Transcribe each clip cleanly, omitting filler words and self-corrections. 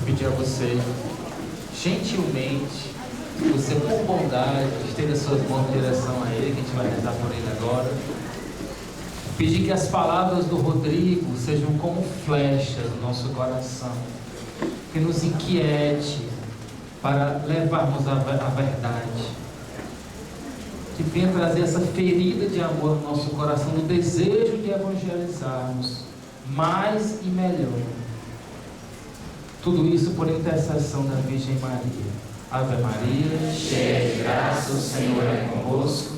pedir a você, gentilmente, você por bondade, estenda suas mãos em direção a Ele, que a gente vai rezar por Ele agora. Pedir que as palavras do Rodrigo sejam como flechas no nosso coração, que nos inquiete para levarmos a verdade, que venha trazer essa ferida de amor no nosso coração, no desejo de evangelizarmos mais e melhor. Tudo isso por intercessão da Virgem Maria. Ave Maria, cheia de graça, o Senhor é convosco.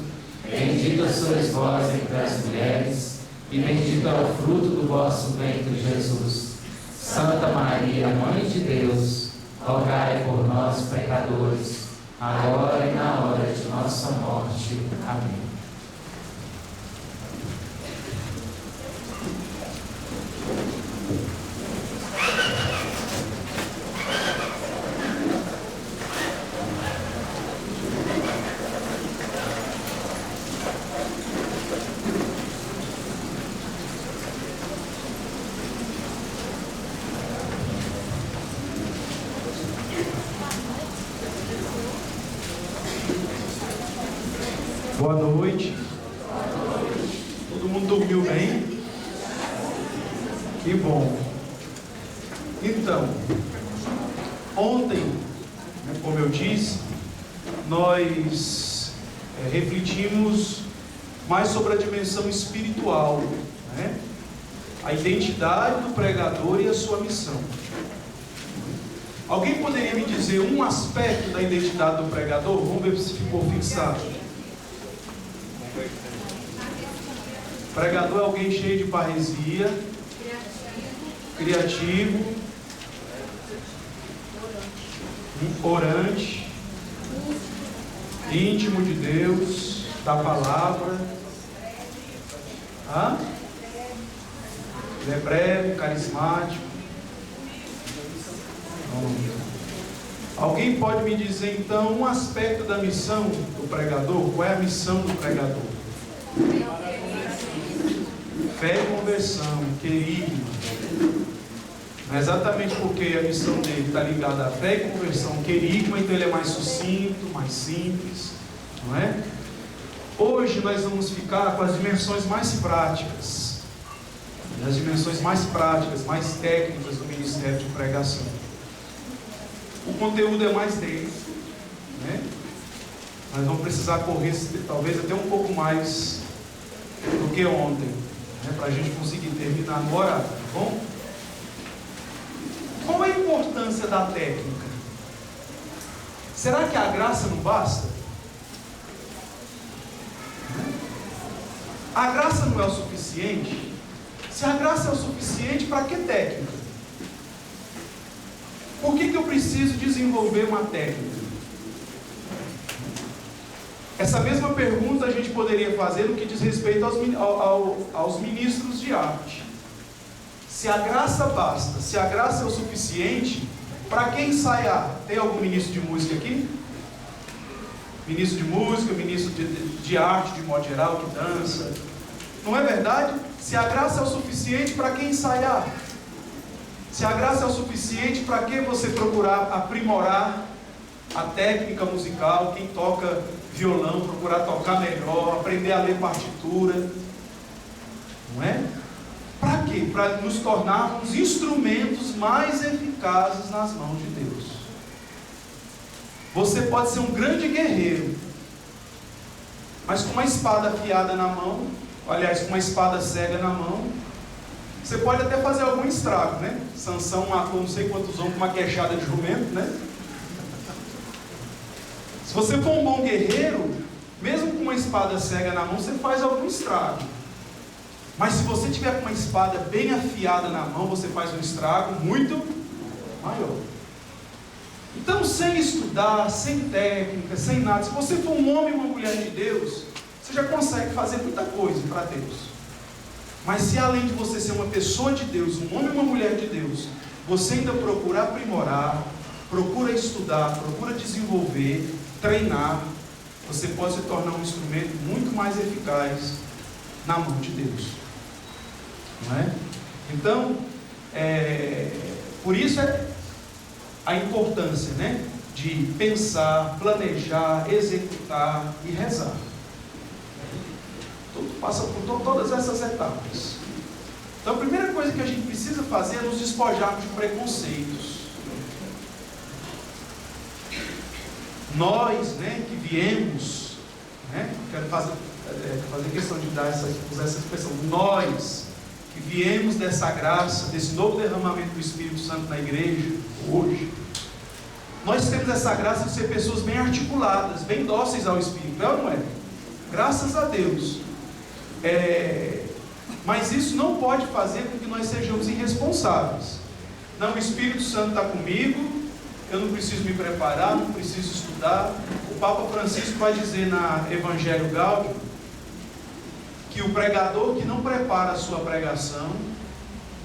Bendita sois vós entre as mulheres, e bendito é o fruto do vosso ventre, Jesus. Santa Maria, Mãe de Deus, rogai por nós, pecadores, agora e na hora de nossa morte. Amém. Boa noite. Todo mundo dormiu bem? Que bom. Então, ontem, como eu disse, nós refletimos mais sobre a dimensão espiritual, né? A identidade do pregador e a sua missão. Alguém poderia me dizer um aspecto da identidade do pregador? Vamos ver se ficou fixado. Pregador é alguém cheio de parresia, criativo, orante, íntimo de Deus, da palavra. Ele é breve, carismático. Alguém pode me dizer então um aspecto da missão do pregador? Qual é a missão do pregador? Fé e conversão, querigma. Não é exatamente porque a missão dele está ligada à fé e conversão, querigma, então ele é mais sucinto, mais simples, não é? Hoje nós vamos ficar com as dimensões mais práticas, as dimensões mais práticas, mais técnicas do ministério de pregação. O conteúdo é mais denso, né? Nós vamos precisar correr talvez até um pouco mais do que ontem, né, para a gente conseguir terminar no horário, tá bom? Qual é a importância da técnica? Será que a graça não basta? A graça não é o suficiente? Se a graça é o suficiente, para que técnica? Por que eu preciso desenvolver uma técnica? Essa mesma pergunta a gente poderia fazer no que diz respeito aos ministros de arte. Se a graça basta, se a graça é o suficiente, para que ensaiar? Tem algum ministro de música aqui? Ministro de música, ministro de arte de modo geral, que dança. Não é verdade? Se a graça é o suficiente, para que ensaiar? Se a graça é o suficiente, para que você procurar aprimorar a técnica musical? Quem toca violão, procurar tocar melhor, aprender a ler partitura, não é? Para quê? Para nos tornarmos instrumentos mais eficazes nas mãos de Deus. Você pode ser um grande guerreiro, mas com uma espada afiada na mão, aliás, com uma espada cega na mão, você pode até fazer algum estrago, né? Sansão matou não sei quantos homens com uma queixada de jumento, né? Se você for um bom guerreiro, mesmo com uma espada cega na mão, você faz algum estrago. Mas se você tiver com uma espada bem afiada na mão, você faz um estrago muito maior. Então, sem estudar, sem técnica, sem nada, se você for um homem e uma mulher de Deus, você já consegue fazer muita coisa para Deus. Mas se além de você ser uma pessoa de Deus, um homem e uma mulher de Deus, você ainda procura aprimorar, procura estudar, procura desenvolver, treinar, você pode se tornar um instrumento muito mais eficaz na mão de Deus, não é? Então, por isso a importância, né, de pensar, planejar, executar e rezar. Tudo passa por todas essas etapas. Então a primeira coisa que a gente precisa fazer é nos despojarmos de preconceitos. Nós, né, que viemos, né, quero fazer questão de usar essa expressão, nós que viemos dessa graça, desse novo derramamento do Espírito Santo na igreja, hoje, nós temos essa graça de ser pessoas bem articuladas, bem dóceis ao Espírito, é ou não é? Graças a Deus. Mas isso não pode fazer com que nós sejamos irresponsáveis. Não, o Espírito Santo está comigo, eu não preciso me preparar, não preciso estudar. O Papa Francisco vai dizer na Evangelho Gaudium que o pregador que não prepara a sua pregação,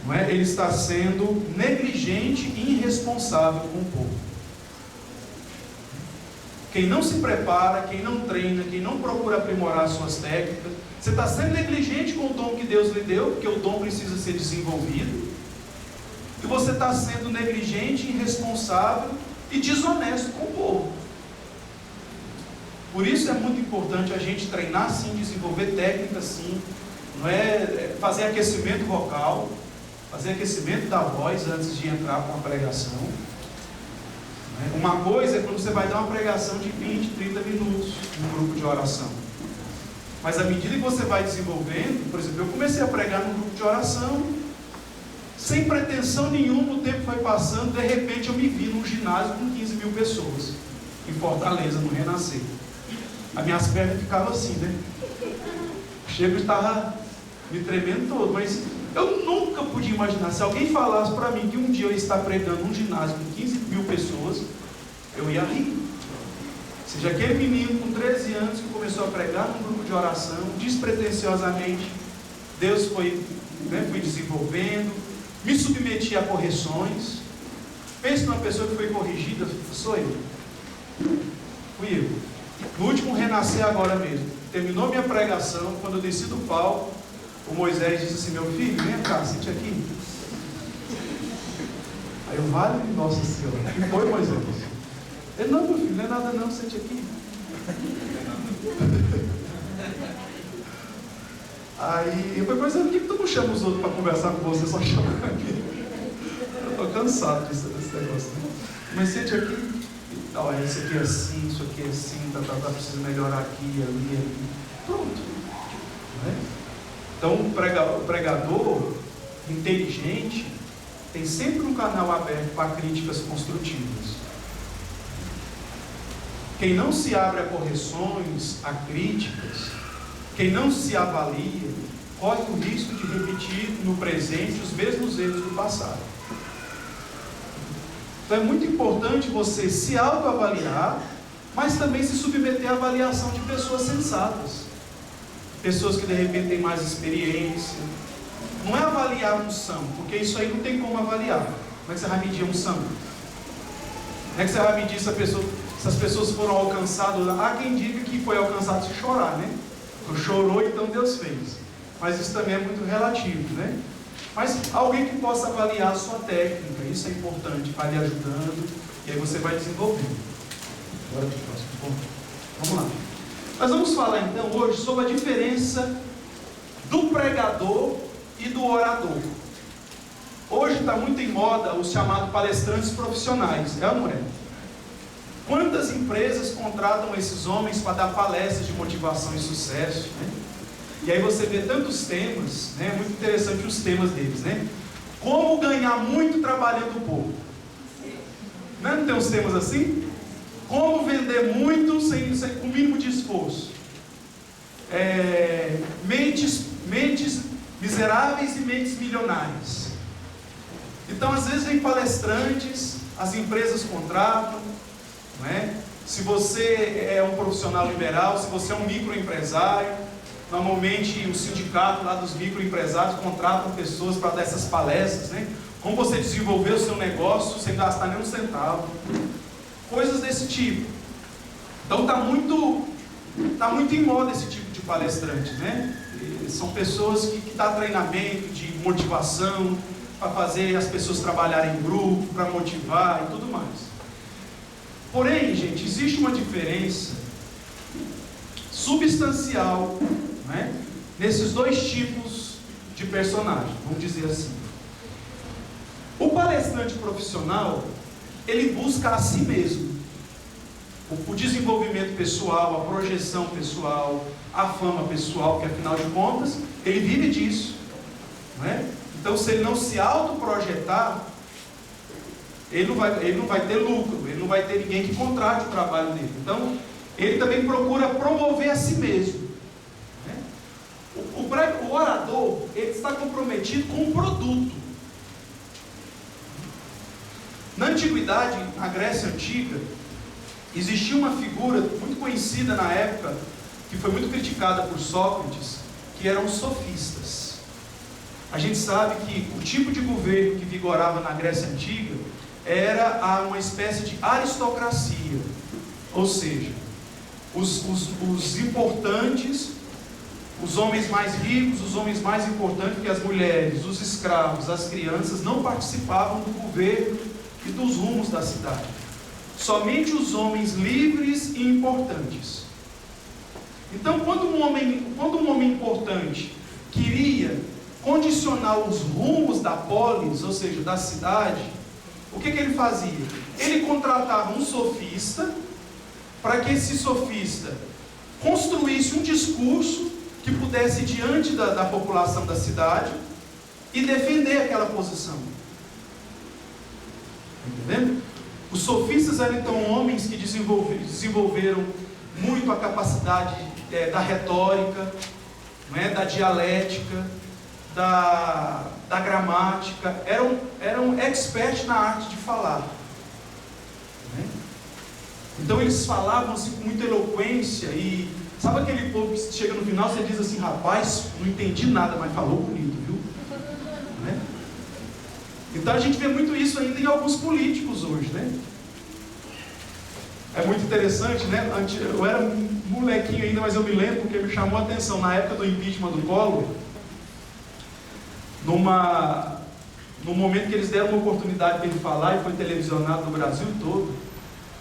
não é? Ele está sendo negligente e irresponsável com o povo. Quem não se prepara, quem não treina, quem não procura aprimorar suas técnicas, você está sendo negligente com o dom que Deus lhe deu, porque o dom precisa ser desenvolvido, e você está sendo negligente, irresponsável e desonesto com o povo. Por isso é muito importante a gente treinar sim, desenvolver técnicas sim, não é fazer aquecimento vocal, fazer aquecimento da voz antes de entrar com a pregação. Uma coisa é quando você vai dar uma pregação de 20, 30 minutos num grupo de oração. Mas à medida que você vai desenvolvendo, por exemplo, eu comecei a pregar num grupo de oração, sem pretensão nenhuma, o tempo foi passando, de repente eu me vi num ginásio com 15 mil pessoas, em Fortaleza, no Renascer. As minhas pernas ficavam assim, né? O Chego estava me tremendo todo, mas eu nunca podia imaginar, se alguém falasse para mim que um dia eu ia estar pregando num ginásio com 15 mil pessoas, eu ia rir. Ou seja, aquele menino com 13 anos que começou a pregar num grupo de oração, despretensiosamente, Deus foi desenvolvendo, me submeti a correções. Pense numa pessoa que foi corrigida, sou eu. Fui eu. No último Renascer agora mesmo, terminou minha pregação, quando eu desci do palco, o Moisés disse assim: meu filho, vem cá, sente aqui. Aí eu, vale, nossa senhora, o que foi, Moisés? Ele, não, meu filho, não é nada não, sente aqui. Aí eu falei: mas por que tu não chama os outros para conversar com você, só chama aqui? Eu estou cansado desse negócio, né? Mas sente aqui. Olha, isso aqui é assim, isso aqui é assim, precisa melhorar aqui, ali. Pronto. Não é? Então o pregador inteligente tem sempre um canal aberto para críticas construtivas. Quem não se abre a correções, a críticas, quem não se avalia, corre o risco de repetir no presente os mesmos erros do passado. Então é muito importante você se autoavaliar, mas também se submeter à avaliação de pessoas sensatas. Pessoas que de repente têm mais experiência. Não é avaliar unção, porque isso aí não tem como avaliar. Como é que você vai medir unção? Como é que você vai medir se as pessoas foram alcançadas? Há quem diga que foi alcançado se chorar, né? Chorou, então Deus fez. Mas isso também é muito relativo, né? Mas alguém que possa avaliar a sua técnica, isso é importante, vai lhe ajudando, e aí você vai desenvolvendo. Agora para o próximo ponto. Vamos lá. Nós vamos falar então hoje sobre a diferença do pregador e do orador. Hoje está muito em moda os chamados palestrantes profissionais, é ou não é? Quantas empresas contratam esses homens para dar palestras de motivação e sucesso, né? E aí você vê tantos temas, né? Muito interessante os temas deles, né? Como ganhar muito trabalhando pouco. Não tem uns temas assim? Como vender muito com o mínimo de esforço. Mentes miseráveis e mentes milionárias. Então às vezes vem palestrantes, as empresas contratam, não é? Se você é um profissional liberal, se você é um microempresário, normalmente o sindicato lá dos microempresários contratam pessoas para dar essas palestras, né? Como você desenvolver o seu negócio sem gastar nem um centavo. Coisas desse tipo. Então está muito em moda esse tipo de palestrante, né? São pessoas que dão treinamento de motivação, para fazer as pessoas trabalharem em grupo, para motivar e tudo mais. Porém, gente, existe uma diferença substancial, né, nesses dois tipos de personagem, vamos dizer assim. O palestrante profissional, ele busca a si mesmo, o desenvolvimento pessoal, a projeção pessoal, a fama pessoal, que afinal de contas, ele vive disso, né? Então, se ele não se autoprojetar, ele não vai ter lucro, ele não vai ter ninguém que contrate o trabalho dele. Então, ele também procura promover a si mesmo, né? O orador, ele está comprometido com um produto. Na antiguidade, na Grécia Antiga, existia uma figura muito conhecida na época, que foi muito criticada por Sócrates, que eram os sofistas. A gente sabe que o tipo de governo que vigorava na Grécia Antiga era uma espécie de aristocracia, ou seja, os importantes, os homens mais ricos, os homens mais importantes que as mulheres, os escravos, as crianças, não participavam do governo e dos rumos da cidade. Somente os homens livres e importantes. Então, quando um homem importante queria condicionar os rumos da polis, ou seja, da cidade, o que ele fazia? Ele contratava um sofista, para que esse sofista construísse um discurso que pudesse ir diante da população da cidade e defender aquela posição. Entendendo? Os sofistas eram então homens que desenvolveram muito a capacidade da retórica, né, da dialética, da gramática, eram experts na arte de falar, né? Então eles falavam assim com muita eloquência, e sabe aquele povo que chega no final, você diz assim: rapaz, não entendi nada, mas falou bonito, viu? Né? Então a gente vê muito isso ainda em alguns políticos hoje, né? É muito interessante, né? Eu era um molequinho ainda, mas eu me lembro porque me chamou a atenção na época do impeachment do Collor, no momento que eles deram uma oportunidade para ele falar, e foi televisionado no Brasil todo.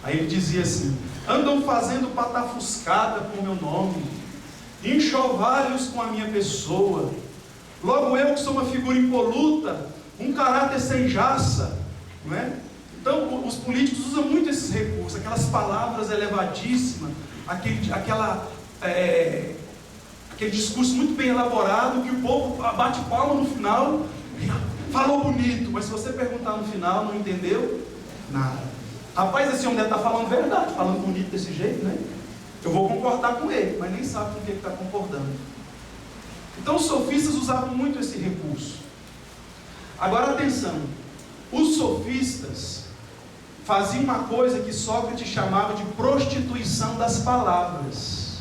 Aí ele dizia assim: andam fazendo patafuscada com o meu nome, enxovalhos com a minha pessoa, logo eu que sou uma figura impoluta, um caráter sem jaça, não é? Então os políticos usam muito esses recursos, aquelas palavras elevadíssimas, aquele discurso muito bem elaborado, que o povo bate palma no final, falou bonito, mas se você perguntar no final, não entendeu nada. Rapaz, esse homem deve estar falando verdade, falando bonito desse jeito, né? Eu vou concordar com ele, mas nem sabe com o que ele está concordando. Então os sofistas usavam muito esse recurso. Agora atenção, os sofistas faziam uma coisa que Sócrates chamava de prostituição das palavras.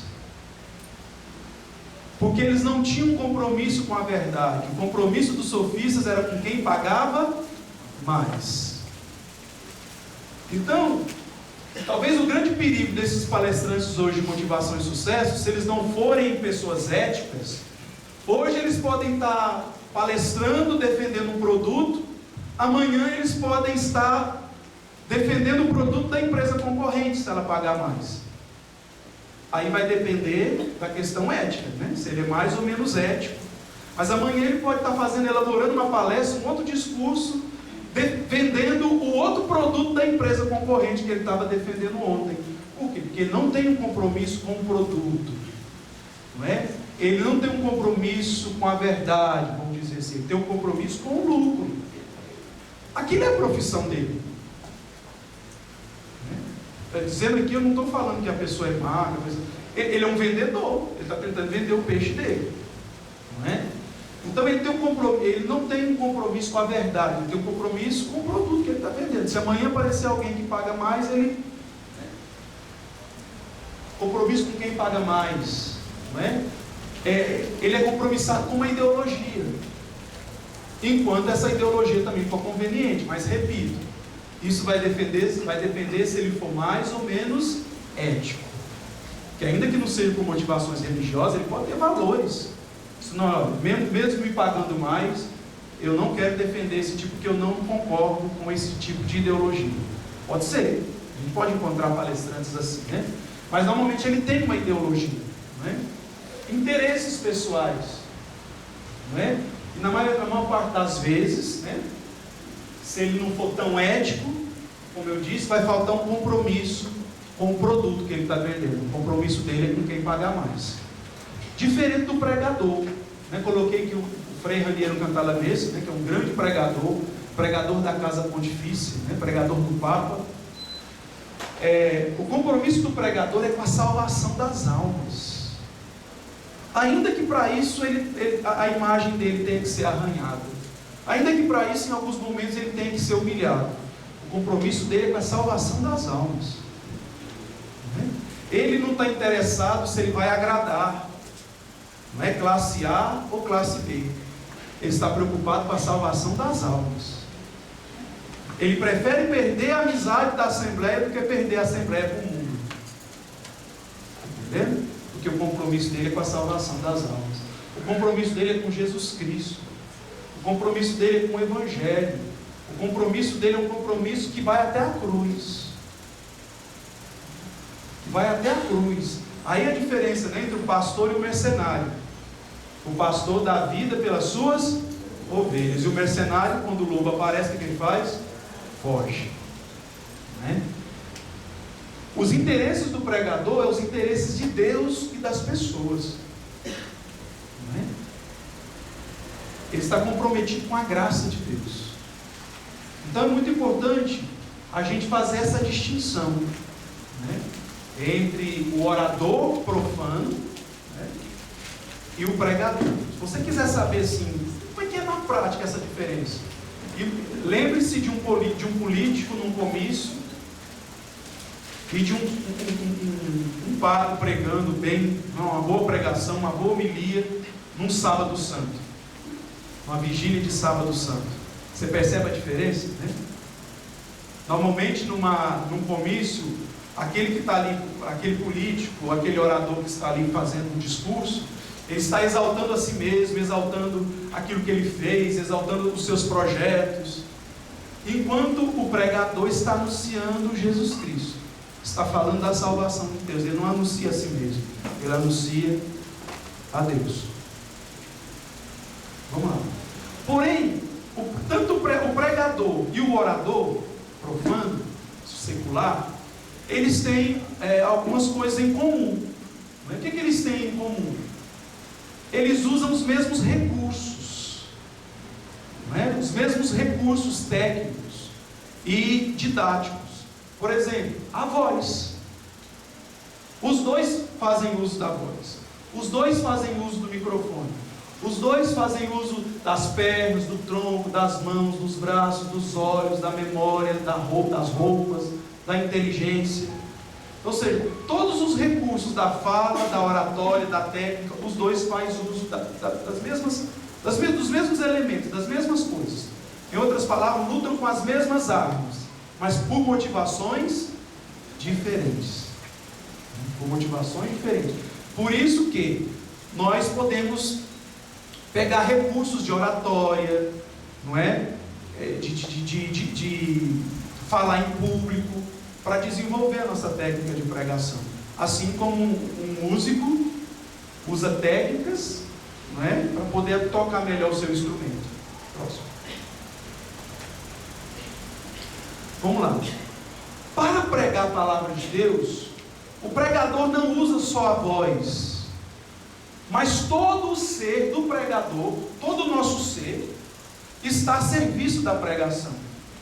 Porque eles não tinham compromisso com a verdade. O compromisso dos sofistas era com quem pagava mais. Então, talvez o grande perigo desses palestrantes hoje de motivação e sucesso, se eles não forem pessoas éticas, hoje eles podem estar palestrando, defendendo um produto, amanhã eles podem estar defendendo o produto da empresa concorrente, se ela pagar mais. Aí vai depender da questão ética, né? Se ele é mais ou menos ético. Mas amanhã ele pode estar elaborando uma palestra, um outro discurso, vendendo o outro produto da empresa concorrente que ele estava defendendo ontem. Por quê? Porque ele não tem um compromisso com o produto, não é? Ele não tem um compromisso com a verdade, vamos dizer assim. Ele tem um compromisso com o lucro. Aquilo é a profissão dele. Dizendo aqui, eu não estou falando que a pessoa é má, ele é um vendedor, ele está tentando vender o peixe dele, não é? Então ele não tem um compromisso com a verdade, ele tem um compromisso com o produto que ele está vendendo. Se amanhã aparecer alguém que paga mais, compromisso com quem paga mais, não é? Ele é compromissado com uma ideologia, enquanto essa ideologia também for conveniente. Mas repito, isso vai depender se ele for mais ou menos ético. Que ainda que não seja por motivações religiosas, ele pode ter valores. Senão, mesmo me pagando mais, eu não quero defender esse tipo, porque eu não concordo com esse tipo de ideologia. Pode ser, a gente pode encontrar palestrantes assim, né? Mas normalmente ele tem uma ideologia, não é? Interesses pessoais, não é? E na maior parte das vezes, né, se ele não for tão ético, como eu disse, vai faltar um compromisso com o produto que ele está vendendo. O compromisso dele é com quem pagar mais. Diferente do pregador, né? Coloquei aqui o Frei Raniero Cantalamessa, né, que é um grande pregador, pregador da Casa Pontifícia, né, pregador do Papa. O compromisso do pregador é com a salvação das almas. Ainda que para isso a imagem dele tenha que ser arranhada. Ainda que para isso, em alguns momentos, ele tenha que ser humilhado. O compromisso dele é com a salvação das almas. Ele não está interessado se ele vai agradar. Não é classe A ou classe B. Ele está preocupado com a salvação das almas. Ele prefere perder a amizade da Assembleia do que perder a Assembleia para o mundo. Entendeu? Porque o compromisso dele é com a salvação das almas. O compromisso dele é com Jesus Cristo. O compromisso dele é com o Evangelho. O compromisso dele é um compromisso que vai até a cruz. Vai até a cruz. Aí a diferença, né, entre o pastor e o mercenário. O pastor dá vida pelas suas ovelhas. E o mercenário, quando o lobo aparece, o que ele faz? Foge. Né? Os interesses do pregador são os interesses de Deus e das pessoas. Não é? Ele está comprometido com a graça de Deus. Então é muito importante a gente fazer essa distinção, né, entre o orador profano, né, e o pregador. Se você quiser saber assim, como é que é na prática essa diferença? Lembre-se de um político num comício e de um padre pregando bem, uma boa pregação, uma boa homilia num sábado santo, uma vigília de sábado santo. Você percebe a diferença, né? Normalmente num comício, aquele que está ali, aquele político, aquele orador que está ali fazendo um discurso, ele está exaltando a si mesmo, exaltando aquilo que ele fez, exaltando os seus projetos, enquanto o pregador está anunciando Jesus Cristo, está falando da salvação de Deus. Ele não anuncia a si mesmo, ele anuncia a Deus. Vamos lá. Porém, tanto o pregador e o orador profano, secular, eles têm algumas coisas em comum. O que eles têm em comum? Eles usam os mesmos recursos, né? Os mesmos recursos técnicos e didáticos. Por exemplo, a voz. Os dois fazem uso da voz. Os dois fazem uso do microfone. Os dois fazem uso das pernas, do tronco, das mãos, dos braços, dos olhos, da memória, das roupas, da inteligência. Ou seja, todos os recursos da fala, da oratória, da técnica, os dois fazem uso dos mesmos elementos, das mesmas coisas. Em outras palavras, lutam com as mesmas armas, mas por motivações diferentes. Por motivações diferentes. Por isso que nós podemos pegar recursos de oratória, não é? De falar em público, para desenvolver a nossa técnica de pregação. Assim como um músico usa técnicas, não é? Para poder tocar melhor o seu instrumento. Próximo. Vamos lá. Para pregar a palavra de Deus, o pregador não usa só a voz, mas todo o ser do pregador, todo o nosso ser, está a serviço da pregação.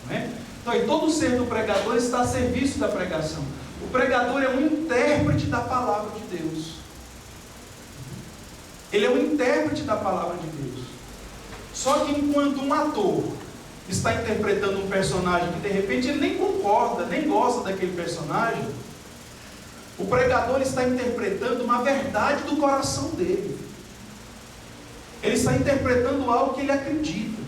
Não é? Então, todo o ser do pregador está a serviço da pregação. O pregador é um intérprete da palavra de Deus. Ele é um intérprete da palavra de Deus. Só que enquanto um ator está interpretando um personagem que de repente ele nem concorda, nem gosta daquele personagem, o pregador está interpretando uma verdade do coração dele. Ele está interpretando algo que ele acredita.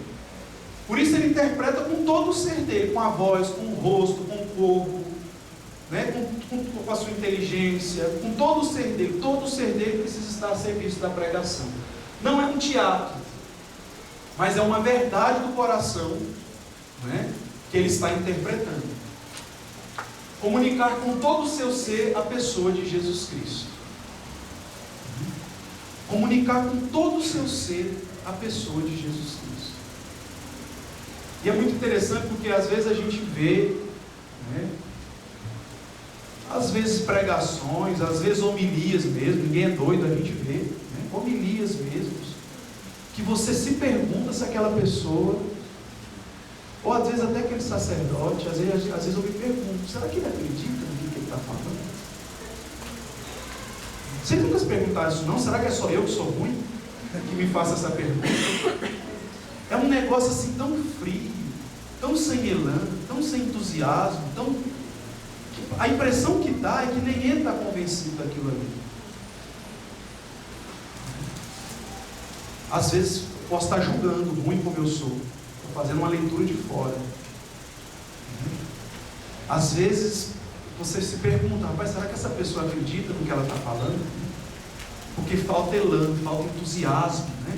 Por isso ele interpreta com todo o ser dele, com a voz, com o rosto, com o corpo, né? com a sua inteligência, com todo o ser dele. Todo o ser dele precisa estar a serviço da pregação. Não é um teatro. mas é uma verdade do coração, né, que ele está interpretando. Comunicar com todo o seu ser a pessoa de Jesus Cristo. Comunicar com todo o seu ser a pessoa de Jesus Cristo. E é muito interessante porque às vezes a gente vê, né, às vezes pregações, às vezes homilias mesmo, ninguém é doido, a gente vê, né, homilias mesmo, que você se pergunta se aquela pessoa, ou às vezes até aquele sacerdote, às vezes eu me pergunto, será que ele acredita no que ele está falando? Vocês nunca se perguntaram isso não? Será que é só eu que sou ruim que me faça essa pergunta? É um negócio assim tão frio, tão sem elan, tão sem entusiasmo, a impressão que dá é que nem ele está convencido daquilo ali. Às vezes posso estar julgando ruim como eu sou, estou fazendo uma leitura de fora. Às vezes você se pergunta, rapaz, será que essa pessoa acredita no que ela está falando? Porque falta elan, falta entusiasmo, né?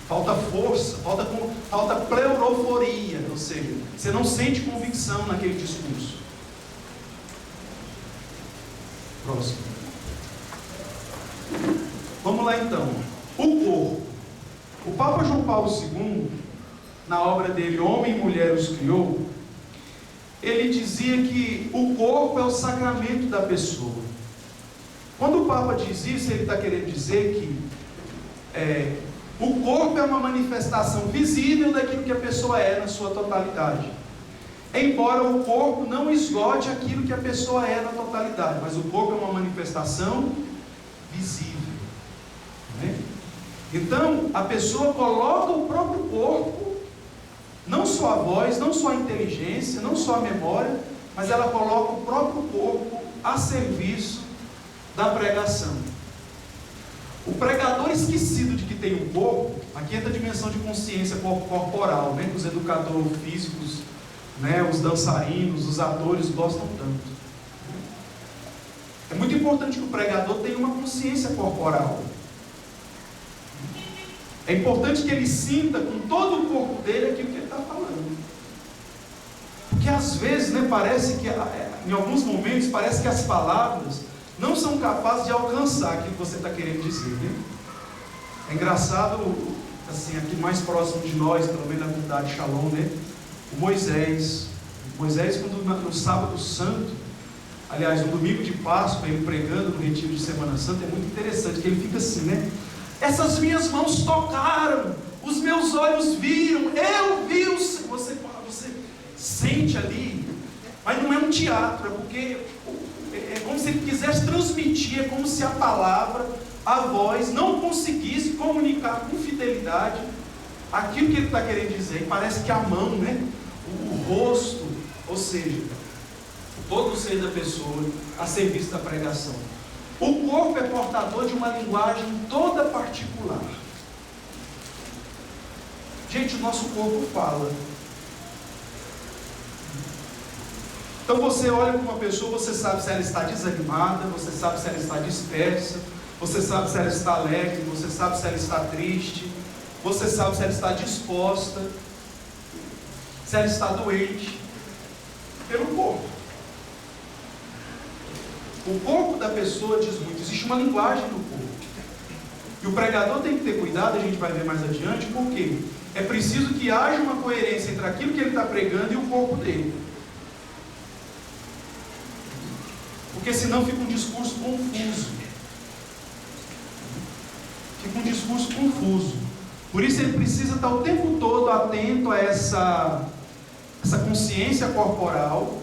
Falta força, falta pleuroforia, ou seja, você não sente convicção naquele discurso. Próximo. Vamos lá então. O corpo. O Papa João Paulo II, na obra dele Homem e Mulher os Criou, ele dizia que o corpo é o sacramento da pessoa. Quando o Papa diz isso, ele está querendo dizer que o corpo é uma manifestação visível daquilo que a pessoa é na sua totalidade. Embora o corpo não esgote aquilo que a pessoa é na totalidade, mas o corpo é uma manifestação visível, né? Então, a pessoa coloca o próprio corpo, não só a voz, não só a inteligência, não só a memória, mas ela coloca o próprio corpo a serviço da pregação. O pregador esquecido de que tem um corpo, aqui entra a dimensão de consciência corporal, né, que os educadores físicos, né, os dançarinos, os atores gostam tanto. É muito importante que o pregador tenha uma consciência corporal. É importante que ele sinta com todo o corpo dele aquilo que ele está falando. Porque às vezes, né, parece que, em alguns momentos, parece que as palavras não são capazes de alcançar aquilo que você está querendo dizer, né? É engraçado, assim, aqui mais próximo de nós, pelo menos na comunidade Shalom, né? O Moisés, quando no sábado santo, aliás, no domingo de Páscoa, ele pregando no retiro de Semana Santa, é muito interessante, que ele fica assim, né? Essas minhas mãos tocaram, os meus olhos viram, eu vi o Senhor. Você sente ali, mas não é um teatro, é porque é como se ele quisesse transmitir, é como se a palavra, a voz, não conseguisse comunicar com fidelidade aquilo que ele está querendo dizer. E parece que a mão, né, o rosto, ou seja, todo o ser da pessoa a serviço da pregação. O corpo é portador de uma linguagem toda particular. Gente, o nosso corpo fala. Então você olha para uma pessoa, você sabe se ela está desanimada, você sabe se ela está dispersa, você sabe se ela está alegre, você sabe se ela está triste, você sabe se ela está disposta, se ela está doente, pelo corpo. O corpo da pessoa diz muito, existe uma linguagem do corpo. E o pregador tem que ter cuidado, a gente vai ver mais adiante, porque é preciso que haja uma coerência entre aquilo que ele está pregando e o corpo dele. Porque senão fica um discurso confuso. Fica um discurso confuso. Por isso ele precisa estar o tempo todo atento a essa consciência corporal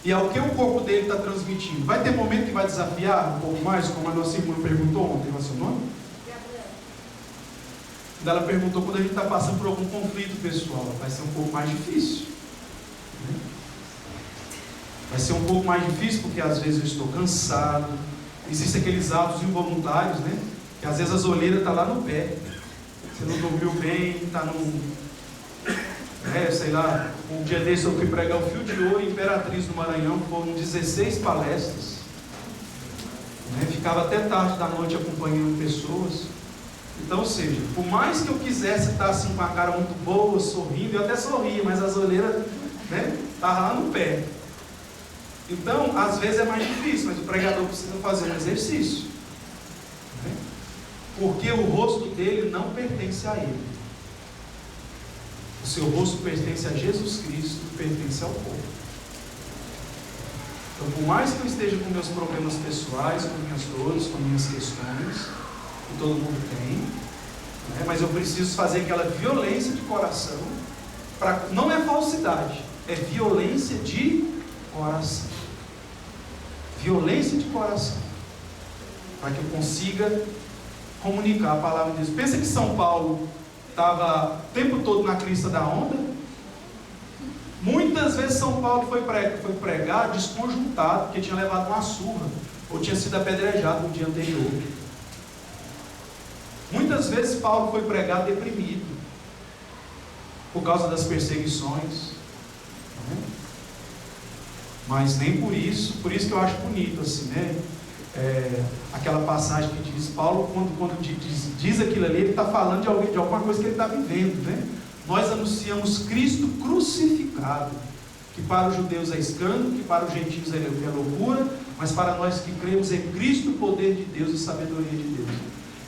e ao que o corpo dele está transmitindo. Vai ter momento que vai desafiar um pouco mais, como a nossa irmã perguntou ontem. Qual é o seu nome? Ela perguntou quando a gente está passando por algum conflito pessoal. Vai ser um pouco mais difícil. Vai ser um pouco mais difícil porque às vezes eu estou cansado. Existem aqueles atos involuntários, né? Que às vezes as olheiras estão lá no pé. Você não dormiu bem, está sei lá, um dia desse eu fui pregar o Fio de Ouro em Imperatriz no Maranhão, foram 16 palestras. Ficava até tarde da noite acompanhando pessoas. Então, ou seja, por mais que eu quisesse estar assim com a cara muito boa, sorrindo, eu até sorria, mas as olheiras, né, estavam lá no pé. Então, às vezes é mais difícil, mas o pregador precisa fazer um exercício, né? Porque o rosto dele não pertence a ele. O seu rosto pertence a Jesus Cristo, pertence ao povo. Então, por mais que eu esteja com meus problemas pessoais, com minhas dores, com minhas questões, que todo mundo tem, né? Mas eu preciso fazer aquela violência de coração, não é falsidade, é violência de coração. Violência de coração, para que eu consiga comunicar a palavra de Deus. Pensa que São Paulo estava o tempo todo na crista da onda. Muitas vezes São Paulo foi pregar desconjuntado, porque tinha levado uma surra, ou tinha sido apedrejado no dia anterior. Muitas vezes Paulo foi pregar deprimido, por causa das perseguições. Mas nem por isso que eu acho bonito assim, né? Aquela passagem que diz, Paulo, quando diz aquilo ali, ele está falando de alguma coisa que ele está vivendo, né? Nós anunciamos Cristo crucificado, que para os judeus é escândalo, que para os gentios é loucura, mas para nós que cremos em Cristo, o poder de Deus e sabedoria de Deus.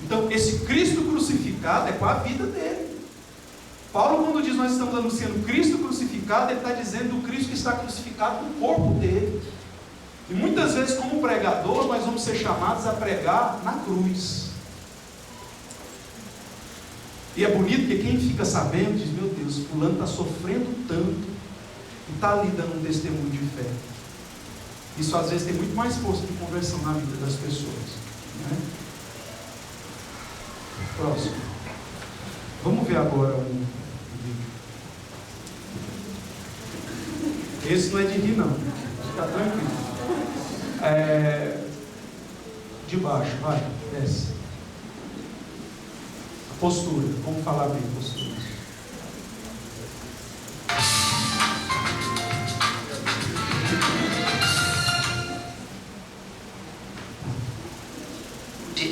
Então, esse Cristo crucificado é com a vida dele. Paulo, quando diz nós estamos anunciando Cristo crucificado, ele está dizendo do Cristo que está crucificado no corpo dele. E muitas vezes, como pregador, nós vamos ser chamados a pregar na cruz. E é bonito que quem fica sabendo diz, meu Deus, fulano está sofrendo tanto e está ali dando um testemunho de fé. Isso às vezes tem muito mais força de conversão na vida das pessoas, né? Próximo. Vamos ver agora um vídeo. Esse não é de rir não, fica tranquilo. De baixo, vai, desce. A postura, vamos falar bem postura.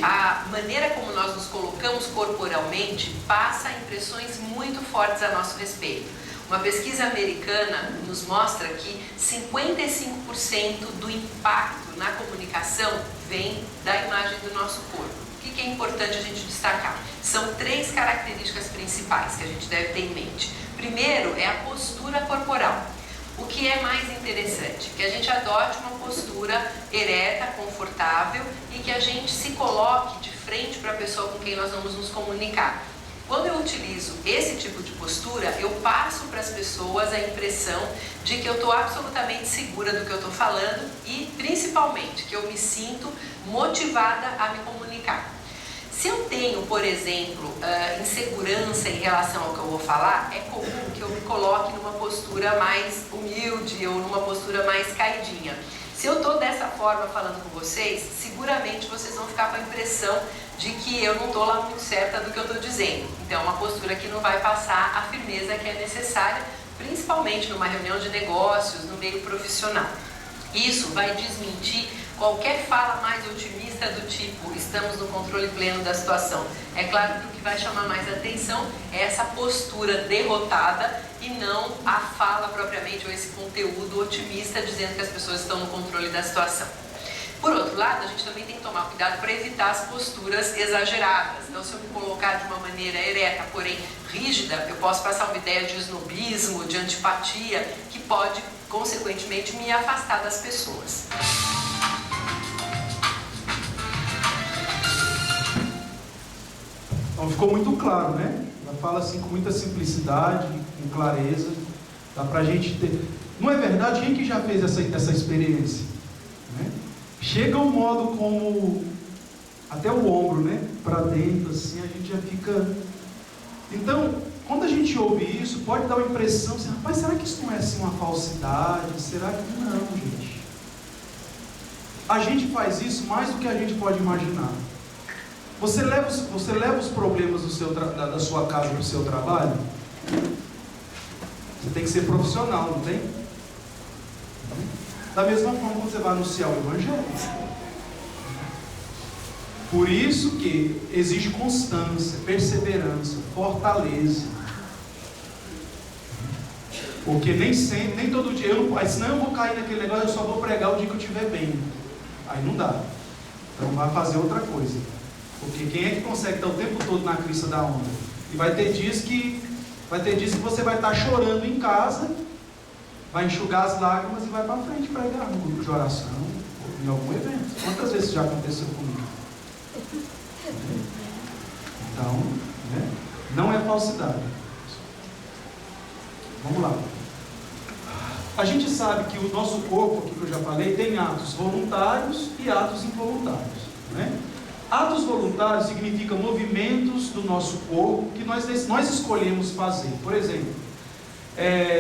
A maneira como nós nos colocamos corporalmente passa impressões muito fortes a nosso respeito. Uma pesquisa americana nos mostra que 55% do impacto na comunicação vem da imagem do nosso corpo. O que é importante a gente destacar? São 3 características principais que a gente deve ter em mente. Primeiro é a postura corporal. O que é mais interessante? Que a gente adote uma postura ereta, confortável e que a gente se coloque de frente para a pessoa com quem nós vamos nos comunicar. Quando eu utilizo esse tipo de postura, eu passo para as pessoas a impressão de que eu estou absolutamente segura do que eu estou falando e, principalmente, que eu me sinto motivada a me comunicar. Se eu tenho, por exemplo, insegurança em relação ao que eu vou falar, é comum que eu me coloque numa postura mais humilde ou numa postura mais caidinha. Se eu estou dessa forma falando com vocês, seguramente vocês vão ficar com a impressão de que eu não estou lá muito certa do que eu estou dizendo. Então, é uma postura que não vai passar a firmeza que é necessária, principalmente numa reunião de negócios, no meio profissional. Isso vai desmentir qualquer fala mais otimista do tipo, estamos no controle pleno da situação. É claro que o que vai chamar mais atenção é essa postura derrotada e não a fala propriamente, ou esse conteúdo otimista dizendo que as pessoas estão no controle da situação. Por outro lado, a gente também tem que tomar cuidado para evitar as posturas exageradas. Então, se eu me colocar de uma maneira ereta, porém rígida, eu posso passar uma ideia de snobismo, de antipatia, que pode, consequentemente, me afastar das pessoas. Então ficou muito claro, né? Ela fala assim com muita simplicidade, com clareza. Dá pra gente ter... Não é verdade? Quem que já fez essa experiência? Né? Chega um modo como até o ombro, né? Para dentro, assim, a gente já fica... Então, quando a gente ouve isso, pode dar uma impressão assim, rapaz, será que isso não é assim uma falsidade? Será que não, gente? A gente faz isso mais do que a gente pode imaginar. Você leva os problemas da sua casa para o seu trabalho? Você tem que ser profissional, não tem? Da mesma forma que você vai anunciar o Evangelho. Por isso que exige constância, perseverança, fortaleza. Porque nem sempre, nem todo dia, senão eu vou cair naquele negócio, eu só vou pregar o dia que eu estiver bem. Aí não dá. Então vai fazer outra coisa. Porque quem é que consegue estar o tempo todo na crista da onda? E vai ter dias que você vai estar chorando em casa, vai enxugar as lágrimas e vai para frente pregar no grupo de oração, ou em algum evento. Quantas vezes já aconteceu comigo? Então, né? Não é falsidade. Vamos lá. A gente sabe que o nosso corpo, aqui que eu já falei, tem atos voluntários e atos involuntários, né? Atos voluntários significam movimentos do nosso corpo que nós escolhemos fazer. Por exemplo,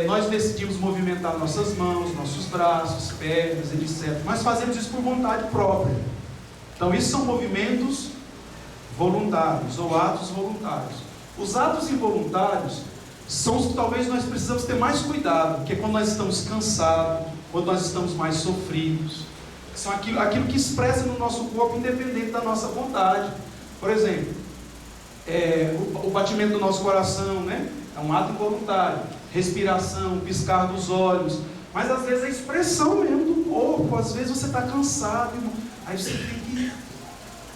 nós decidimos movimentar nossas mãos, nossos braços, pernas, etc. Nós fazemos isso por vontade própria. Então, isso são movimentos voluntários ou atos voluntários. Os atos involuntários são os que talvez nós precisamos ter mais cuidado, porque quando nós estamos cansados, quando nós estamos mais sofridos, são aquilo que expressa no nosso corpo independente da nossa vontade. Por exemplo, o batimento do nosso coração, né? É um ato involuntário. Respiração, piscar dos olhos. Mas às vezes é a expressão mesmo do corpo. Às vezes você está cansado, irmão. Aí você tem que...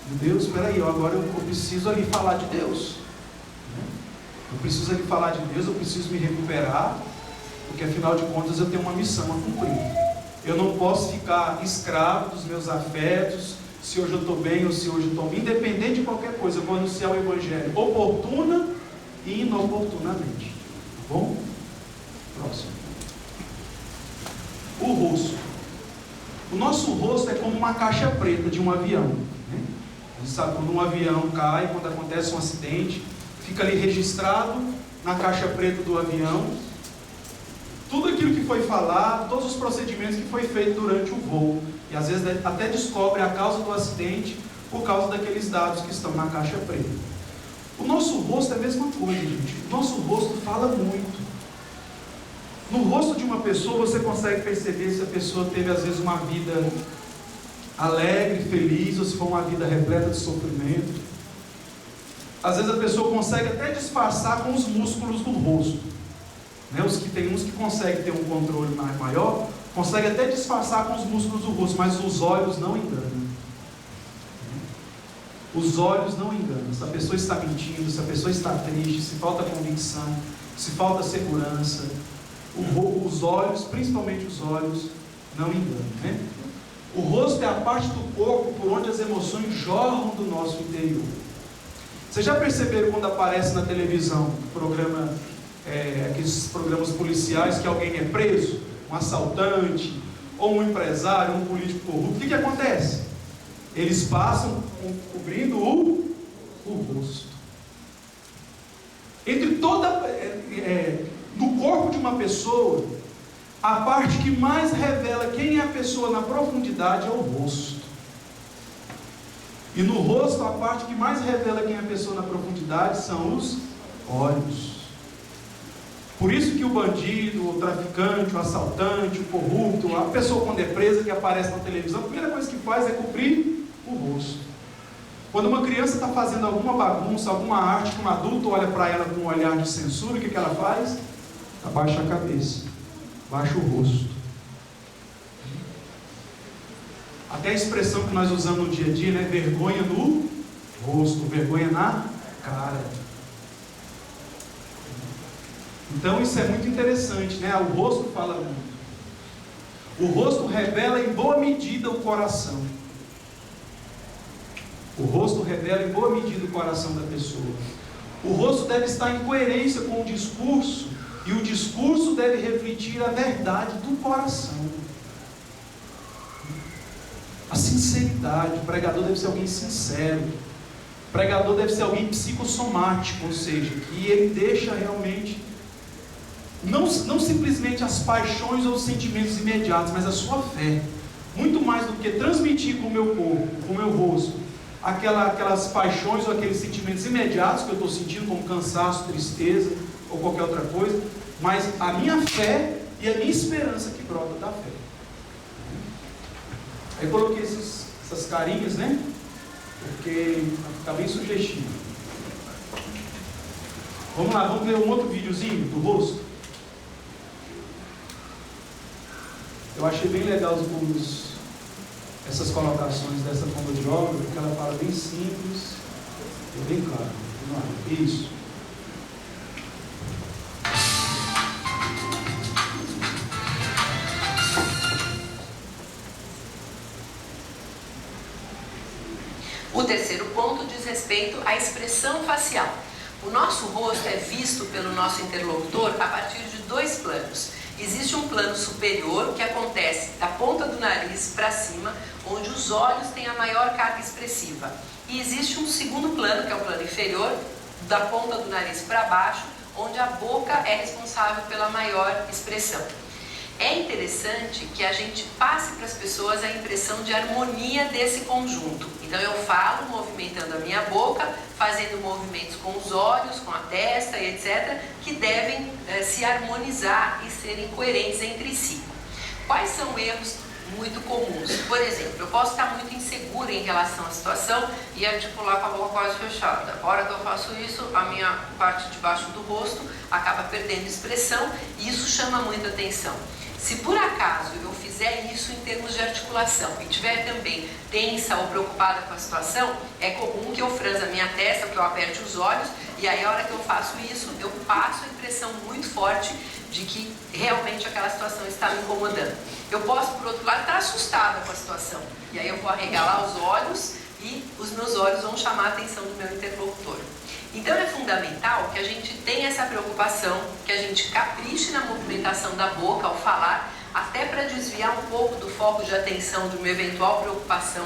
Meu Deus, espera aí, agora eu preciso ali falar de Deus. Eu preciso ali falar de Deus, eu preciso me recuperar, porque afinal de contas eu tenho uma missão a cumprir. Eu não posso ficar escravo dos meus afetos, se hoje eu estou bem ou se hoje eu estou bem, independente de qualquer coisa. Eu vou anunciar o Evangelho oportuna e inoportunamente. Tá bom? Próximo. O rosto. O nosso rosto é como uma caixa preta de um avião, né? A gente sabe quando um avião cai, quando acontece um acidente, fica ali registrado na caixa preta do avião tudo aquilo que foi falado, todos os procedimentos que foi feito durante o voo. E às vezes até descobre a causa do acidente por causa daqueles dados que estão na caixa preta. O nosso rosto é a mesma coisa, gente. O nosso rosto fala muito. No rosto de uma pessoa você consegue perceber se a pessoa teve às vezes uma vida alegre, feliz, ou se foi uma vida repleta de sofrimento. Às vezes a pessoa consegue até disfarçar com os músculos do rosto. Tem uns que conseguem ter um controle maior, conseguem até disfarçar com os músculos do rosto, mas os olhos não enganam. Os olhos não enganam. Se a pessoa está mentindo, se a pessoa está triste, se falta convicção, se falta segurança, os olhos, principalmente os olhos, não enganam, né? O rosto é a parte do corpo por onde as emoções jorram do nosso interior. Vocês já perceberam quando aparece na televisão aqueles programas policiais que alguém é preso, um assaltante, ou um empresário, um político corrupto? O que acontece? Eles passam cobrindo o rosto. No corpo de uma pessoa, a parte que mais revela quem é a pessoa na profundidade é o rosto. E no rosto, a parte que mais revela quem é a pessoa na profundidade são os olhos. Por isso que o bandido, o traficante, o assaltante, o corrupto, a pessoa quando é presa, que aparece na televisão, a primeira coisa que faz é cobrir o rosto. Quando uma criança está fazendo alguma bagunça, alguma arte, que um adulto olha para ela com um olhar de censura, o que ela faz? Abaixa a cabeça, baixa o rosto. Até a expressão que nós usamos no dia a dia, né? Vergonha no rosto, vergonha na cara. Então isso é muito interessante, né? O rosto fala muito. O rosto revela em boa medida o coração. O rosto revela em boa medida o coração da pessoa. O rosto deve estar em coerência com o discurso, e o discurso deve refletir a verdade do coração. A sinceridade. O pregador deve ser alguém sincero. O pregador deve ser alguém psicossomático, ou seja, que ele deixa realmente não simplesmente as paixões ou os sentimentos imediatos, mas a sua fé. Muito mais do que transmitir com o meu corpo, com o meu rosto, aquelas paixões ou aqueles sentimentos imediatos que eu estou sentindo, como cansaço, tristeza ou qualquer outra coisa, mas a minha fé e a minha esperança que brota da fé. Aí eu coloquei essas carinhas, né? porque fica bem sugestivo. Vamos lá, vamos ver um outro videozinho do rosto. Eu achei bem legal essas colocações dessa fonoaudióloga, porque ela fala bem simples e bem claro. Vamos lá, isso. O terceiro ponto diz respeito à expressão facial. O nosso rosto é visto pelo nosso interlocutor a partir de dois planos. Existe um plano superior que acontece da ponta do nariz para cima, onde os olhos têm a maior carga expressiva. E existe um segundo plano, que é o plano inferior, da ponta do nariz para baixo, onde a boca é responsável pela maior expressão. É interessante que a gente passe para as pessoas a impressão de harmonia desse conjunto. Então eu falo movimentando a minha boca, fazendo movimentos com os olhos, com a testa e etc., que devem se harmonizar e serem coerentes entre si. Quais são erros muito comuns? Por exemplo, eu posso estar muito insegura em relação à situação e articular com a boca quase fechada. A hora que eu faço isso, a minha parte de baixo do rosto acaba perdendo expressão e isso chama muita atenção. Se por acaso eu fizer isso em termos de articulação e estiver também tensa ou preocupada com a situação, é comum que eu franza a minha testa, que eu aperte os olhos, e aí a hora que eu faço isso, eu passo a impressão muito forte de que realmente aquela situação está me incomodando. Eu posso, por outro lado, estar assustada com a situação, e aí eu vou arregalar os olhos e os meus olhos vão chamar a atenção do meu interlocutor. Então é fundamental que a gente tenha essa preocupação, que a gente capriche na movimentação da boca ao falar, até para desviar um pouco do foco de atenção de uma eventual preocupação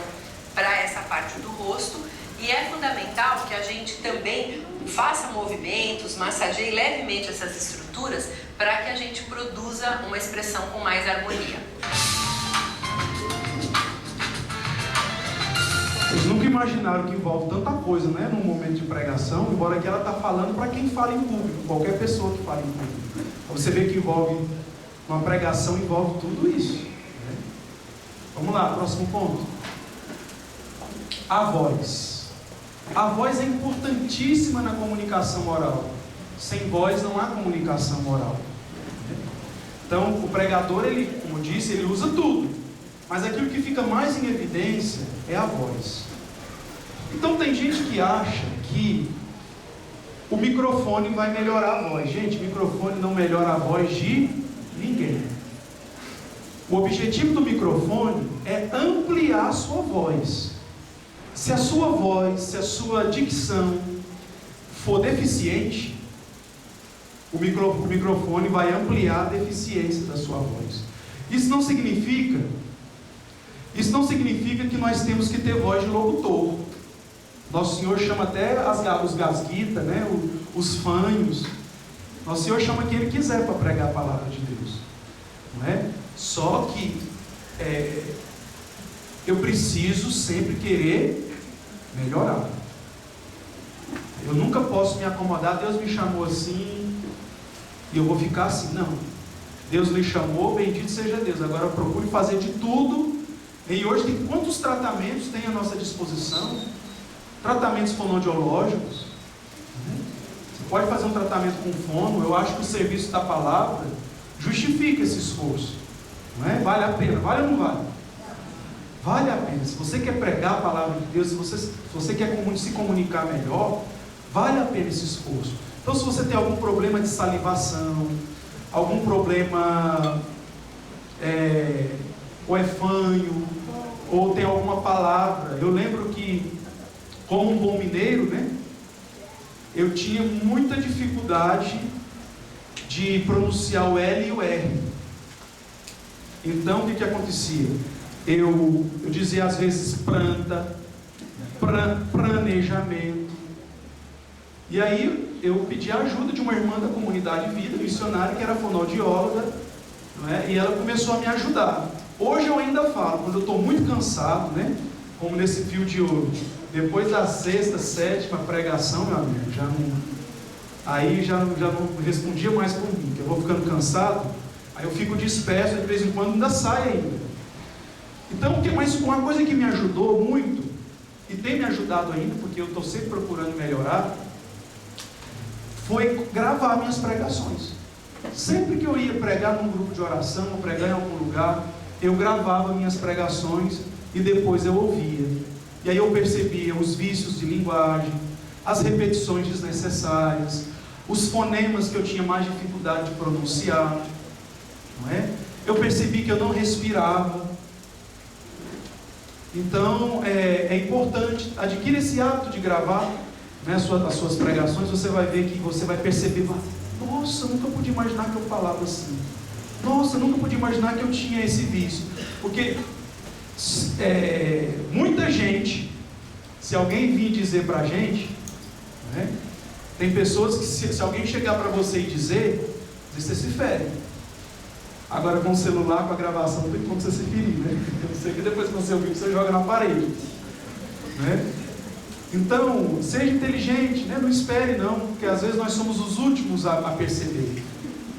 para essa parte do rosto. E é fundamental que a gente também faça movimentos, massageie levemente essas estruturas para que a gente produza uma expressão com mais harmonia. Vocês nunca imaginaram que envolve tanta coisa, né, num momento de pregação, embora que ela está falando para quem fala em público, qualquer pessoa que fala em público. Você vê que envolve, uma pregação envolve tudo isso. Né? Vamos lá, próximo ponto. A voz. A voz é importantíssima na comunicação oral. Sem voz não há comunicação oral. Então, o pregador, ele, como eu disse, ele usa tudo. Mas aquilo que fica mais em evidência é a voz. Então tem gente que acha que o microfone vai melhorar a voz. Gente, o microfone não melhora a voz de ninguém. O objetivo do microfone é ampliar a sua voz. Se a sua voz, se a sua dicção for deficiente, o microfone vai ampliar a deficiência da sua voz. Isso não significa que nós temos que ter voz de locutor. Nosso Senhor chama até os gasguitas, né? Os fanhos. Nosso Senhor chama quem Ele quiser para pregar a palavra de Deus. Não é? Só que eu preciso sempre querer melhorar. Eu nunca posso me acomodar. Deus me chamou assim e eu vou ficar assim. Não. Deus lhe chamou, bendito seja Deus. Agora procure fazer de tudo. E hoje tem quantos tratamentos tem à nossa disposição? Tratamentos fonoaudiológicos. Você pode fazer um tratamento com fono. Eu acho que o serviço da palavra justifica esse esforço. Não é? Vale a pena. Vale ou não vale? Vale a pena. Se você quer pregar a palavra de Deus, se você quer se comunicar melhor, vale a pena esse esforço. Então, se você tem algum problema de salivação, algum problema ou é fanho, ou tem alguma palavra. Eu lembro que, como um bom mineiro, né, eu tinha muita dificuldade de pronunciar o L e o R. Então, o que acontecia? Eu dizia às vezes planta, planejamento. E aí eu pedi a ajuda de uma irmã da comunidade Vida, missionária, que era fonoaudióloga, não é? E ela começou a me ajudar. Hoje eu ainda falo, quando eu estou muito cansado, né? Como nesse fio de ouro, depois da sexta, sétima pregação, meu amigo, já não respondia mais por mim, que eu vou ficando cansado, aí eu fico disperso, de vez em quando ainda sai ainda. Então, mas uma coisa que me ajudou muito e tem me ajudado ainda, porque eu estou sempre procurando melhorar, foi gravar minhas pregações. Sempre que eu ia pregar num grupo de oração, ou pregar em algum lugar, eu gravava minhas pregações e depois eu ouvia. E aí eu percebia os vícios de linguagem, as repetições desnecessárias, os fonemas que eu tinha mais dificuldade de pronunciar, não é? Eu percebi que eu não respirava. Então é importante, adquira esse hábito de gravar, né, as suas pregações. Você vai ver que você vai perceber: nossa, eu nunca pude imaginar que eu falava assim. Nossa, eu nunca pude imaginar que eu tinha esse vício. Porque muita gente, se alguém vir dizer pra gente, né, tem pessoas que se alguém chegar para você e dizer, você se fere. Agora com o celular, com a gravação, não tem como você se ferir, né? Eu sei que depois que você ouvir, você joga na parede, né? Então, seja inteligente, né? Não espere não, porque às vezes nós somos os últimos a perceber,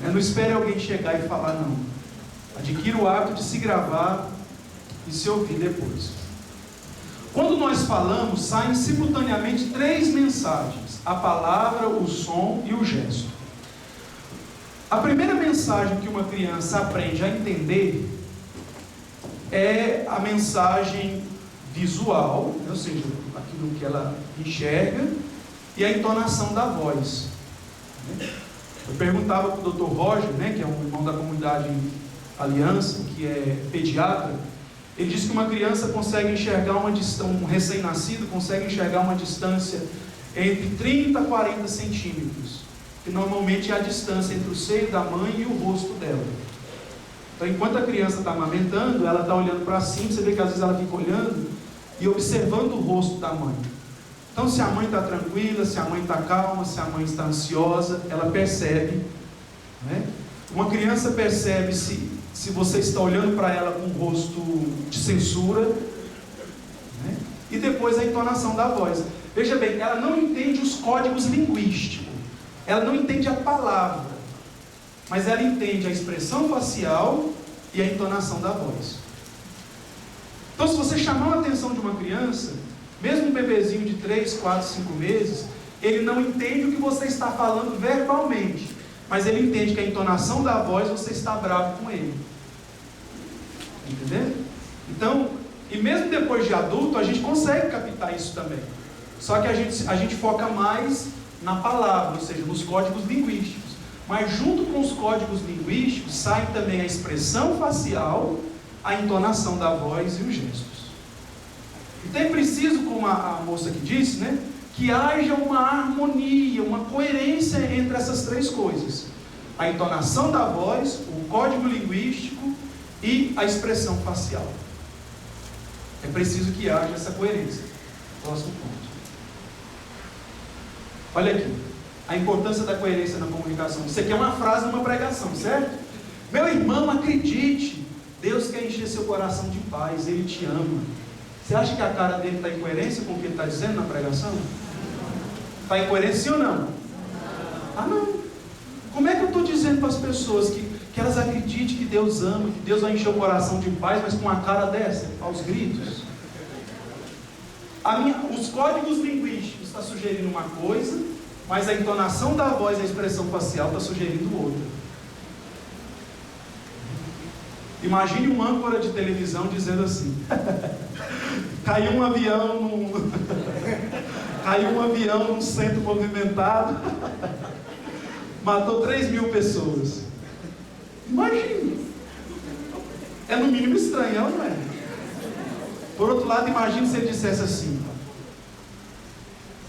né? Não espere alguém chegar e falar não. Adquira o hábito de se gravar e se ouvir depois. Quando nós falamos, saem simultaneamente 3 mensagens: a palavra, o som e o gesto. A primeira mensagem que uma criança aprende a entender é a mensagem visual, ou seja, aquilo que ela enxerga, e a entonação da voz. Eu perguntava para o Dr. Roger, né, que é um irmão da comunidade Aliança, que é pediatra. Ele disse que uma criança consegue enxergar um recém-nascido consegue enxergar uma distância entre 30 a 40 centímetros, que normalmente é a distância entre o seio da mãe e o rosto dela. Então, enquanto a criança está amamentando, ela está olhando para cima, você vê que às vezes ela fica olhando e observando o rosto da mãe. Então, se a mãe está tranquila, se a mãe está calma, se a mãe está ansiosa, ela percebe, né? Uma criança percebe se você está olhando para ela com um rosto de censura, né? E depois a entonação da voz. Veja bem, ela não entende os códigos linguísticos, ela não entende a palavra, mas ela entende a expressão facial e a entonação da voz. Então, se você chamar a atenção de uma criança, mesmo um bebezinho de 3, 4, 5 meses, ele não entende o que você está falando verbalmente, mas ele entende que a entonação da voz, você está bravo com ele. Entendeu? Então, e mesmo depois de adulto, a gente consegue captar isso também. Só que a gente foca mais na palavra, ou seja, nos códigos linguísticos. Mas junto com os códigos linguísticos, sai também a expressão facial, a entonação da voz e os gestos. Então é preciso, como a moça que disse, né, que haja uma harmonia, uma coerência entre essas 3 coisas: a entonação da voz, o código linguístico e a expressão facial. É preciso que haja essa coerência. Próximo ponto. Olha aqui, a importância da coerência na comunicação. Isso aqui é uma frase numa pregação, certo? Meu irmão, acredite, Deus quer encher seu coração de paz, Ele te ama. Você acha que a cara dele está em coerência com o que ele está dizendo na pregação? Está em coerência, sim ou não? Ah, não. Como é que eu estou dizendo para as pessoas que elas acreditem que Deus ama, que Deus vai encher o coração de paz, mas com uma cara dessa, aos gritos? Os códigos linguísticos estão sugerindo uma coisa, mas a entonação da voz e a expressão facial está sugerindo outra. Imagine um âncora de televisão dizendo assim: caiu um avião num centro movimentado, matou 3.000 pessoas. Imagine. É no mínimo estranho, não é? Por outro lado, imagine se ele dissesse assim: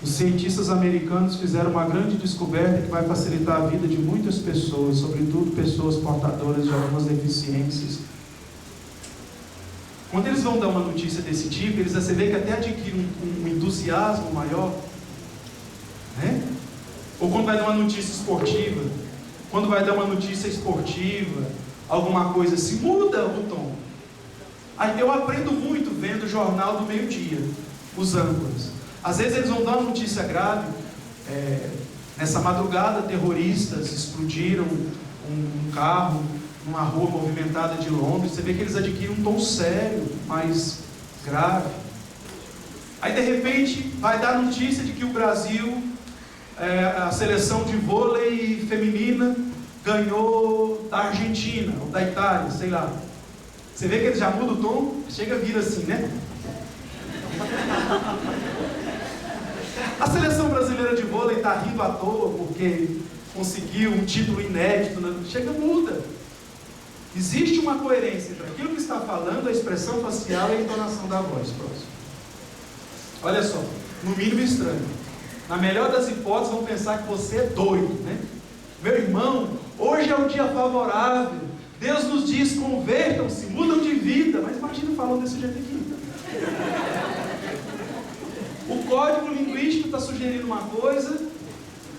os cientistas americanos fizeram uma grande descoberta que vai facilitar a vida de muitas pessoas, sobretudo pessoas portadoras de algumas deficiências. Quando eles vão dar uma notícia desse tipo, você vê que até adquire um entusiasmo maior, né? Ou quando vai dar uma notícia esportiva, alguma coisa assim, muda o tom. Eu aprendo muito vendo o Jornal do Meio-Dia, os âncoras. Às vezes eles vão dar uma notícia grave. Nessa madrugada, terroristas explodiram um carro numa rua movimentada de Londres. Você vê que eles adquirem um tom sério, mais grave. Aí de repente vai dar notícia de que o Brasil, a seleção de vôlei feminina, ganhou da Argentina, ou da Itália, sei lá. Você vê que ele já muda o tom, chega a vir assim, né? A seleção brasileira de vôlei está rindo à toa porque conseguiu um título inédito, né? Chega, muda. Existe uma coerência entre aquilo que está falando, a expressão facial e a entonação da voz. Próximo. Olha só, no mínimo estranho. Na melhor das hipóteses vão pensar que você é doido, né? Meu irmão, hoje é um dia favorável. Deus nos diz, convertam-se, mudam de vida. Mas imagina falando desse jeito aqui. O código linguístico está sugerindo uma coisa,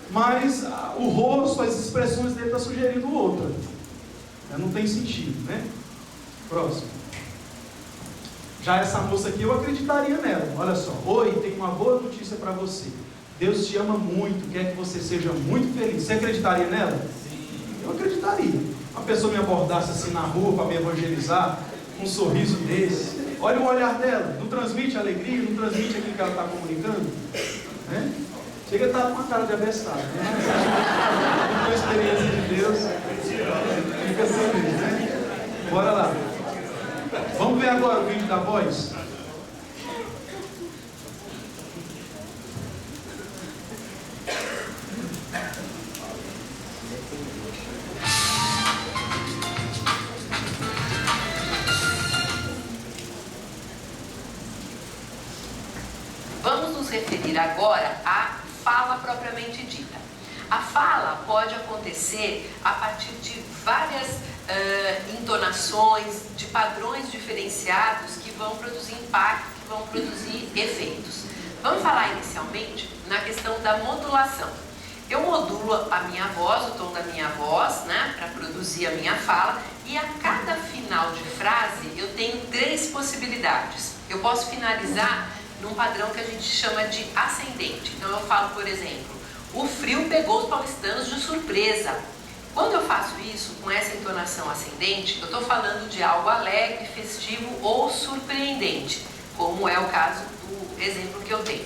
mas o rosto, as expressões dele estão sugerindo outra. Não tem sentido, né? Próximo. Já essa moça aqui, eu acreditaria nela. Olha só. Oi, tenho uma boa notícia para você. Deus te ama muito, quer que você seja muito feliz. Você acreditaria nela? Sim. Eu acreditaria. Uma pessoa me abordasse assim na rua para me evangelizar, com um sorriso desse. Olha o olhar dela. Não transmite alegria, não transmite aquilo que ela está comunicando. Né? Chega a estar com uma cara de abestado. Né? Com a experiência de Deus, fica assim mesmo, né? Bora lá. Vamos ver agora o vídeo da voz? Vamos nos referir agora à fala propriamente dita. A fala pode acontecer a partir de várias entonações, de padrões diferenciados que vão produzir impacto, que vão produzir efeitos. Vamos falar inicialmente na questão da modulação. Eu modulo a minha voz, o tom da minha voz, né, para produzir a minha fala, e a cada final de frase eu tenho 3 possibilidades. Eu posso finalizar num padrão que a gente chama de ascendente. Então eu falo, por exemplo, o frio pegou os paulistanos de surpresa. Quando eu faço isso com essa entonação ascendente, eu estou falando de algo alegre, festivo ou surpreendente, como é o caso do exemplo que eu tenho.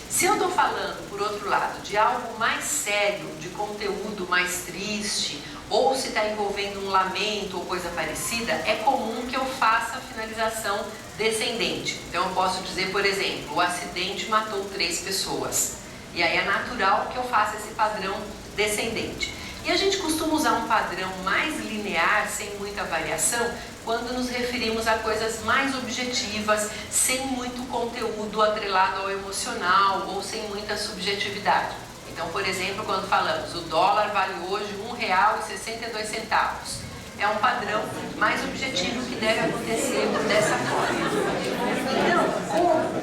Se eu estou falando, por outro lado, de algo mais sério, de conteúdo mais triste, ou se está envolvendo um lamento ou coisa parecida, é comum que eu faça a finalização descendente. Então eu posso dizer, por exemplo, o acidente matou 3 pessoas. E aí é natural que eu faça esse padrão descendente. E a gente costuma usar um padrão mais linear, sem muita variação, quando nos referimos a coisas mais objetivas, sem muito conteúdo atrelado ao emocional ou sem muita subjetividade. Então, por exemplo, quando falamos o dólar vale hoje R$1,62. É um padrão mais objetivo que deve acontecer dessa forma. Então, como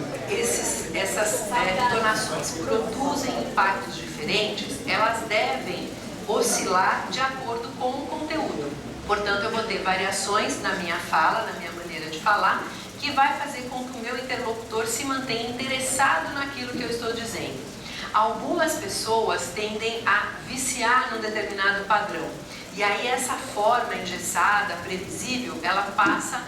essas entonações produzem impactos diferentes, elas devem oscilar de acordo com o conteúdo. Portanto, eu vou ter variações na minha fala, na minha maneira de falar, que vai fazer com que o meu interlocutor se mantenha interessado naquilo que eu estou dizendo. Algumas pessoas tendem a viciar num determinado padrão. E aí essa forma engessada, previsível, ela passa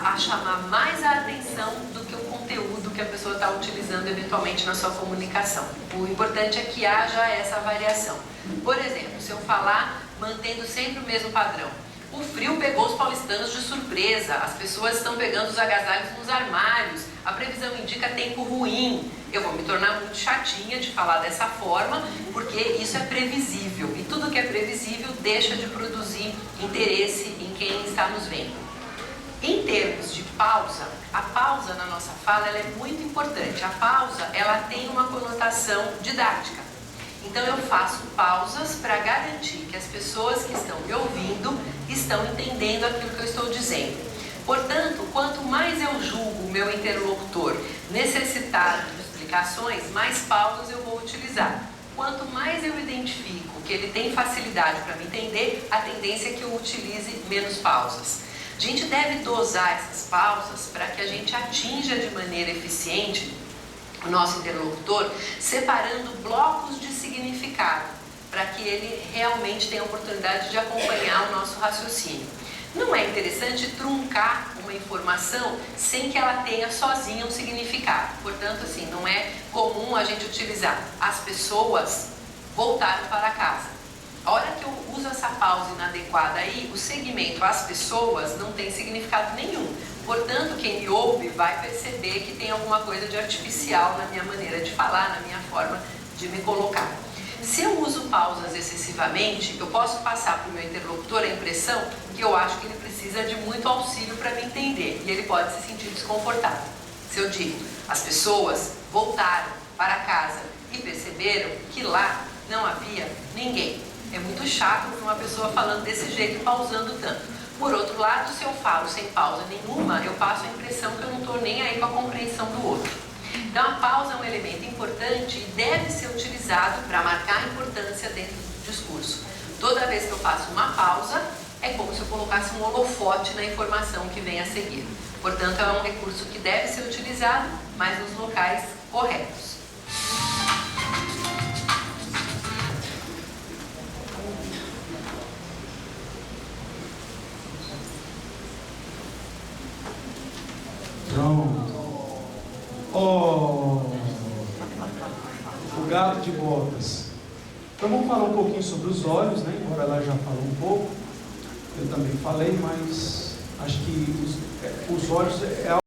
a chamar mais a atenção do que o conteúdo que a pessoa está utilizando eventualmente na sua comunicação. O importante é que haja essa variação. Por exemplo, se eu falar mantendo sempre o mesmo padrão. O frio pegou os paulistanos de surpresa, as pessoas estão pegando os agasalhos nos armários, a previsão indica tempo ruim. Eu vou me tornar muito chatinha de falar dessa forma, porque isso é previsível. E tudo que é previsível deixa de produzir interesse em quem está nos vendo. Em termos de pausa, a pausa na nossa fala ela é muito importante. A pausa ela tem uma conotação didática. Então eu faço pausas para garantir que as pessoas que estão me ouvindo estão entendendo aquilo que eu estou dizendo. Portanto, quanto mais eu julgo o meu interlocutor necessitado de explicações, mais pausas eu vou utilizar. Quanto mais eu identifico que ele tem facilidade para me entender, a tendência é que eu utilize menos pausas. A gente deve dosar essas pausas para que a gente atinja de maneira eficiente o nosso interlocutor, separando blocos de significado, para que ele realmente tenha a oportunidade de acompanhar o nosso raciocínio. Não é interessante truncar uma informação sem que ela tenha sozinha um significado. Portanto, assim, não é comum a gente utilizar as pessoas voltaram para casa. A hora que eu uso essa pausa inadequada aí, o segmento as pessoas não tem significado nenhum. Portanto, quem me ouve vai perceber que tem alguma coisa de artificial na minha maneira de falar, na minha forma de me colocar. Se eu uso pausas excessivamente, eu posso passar para o meu interlocutor a impressão que eu acho que ele precisa de muito auxílio para me entender e ele pode se sentir desconfortável. Se eu digo, as pessoas voltaram para casa e perceberam que lá não havia ninguém. É muito chato para uma pessoa falando desse jeito, pausando tanto. Por outro lado, se eu falo sem pausa nenhuma, eu passo a impressão que eu não estou nem aí com a compreensão do outro. Então, a pausa é um elemento importante e deve ser utilizado para marcar a importância dentro do discurso. Toda vez que eu faço uma pausa, é como se eu colocasse um holofote na informação que vem a seguir. Portanto, é um recurso que deve ser utilizado, mas nos locais corretos. Pronto. Oh, o gato de botas. Então vamos falar um pouquinho sobre os olhos, né? Embora ela já falou um pouco, eu também falei, mas acho que os olhos é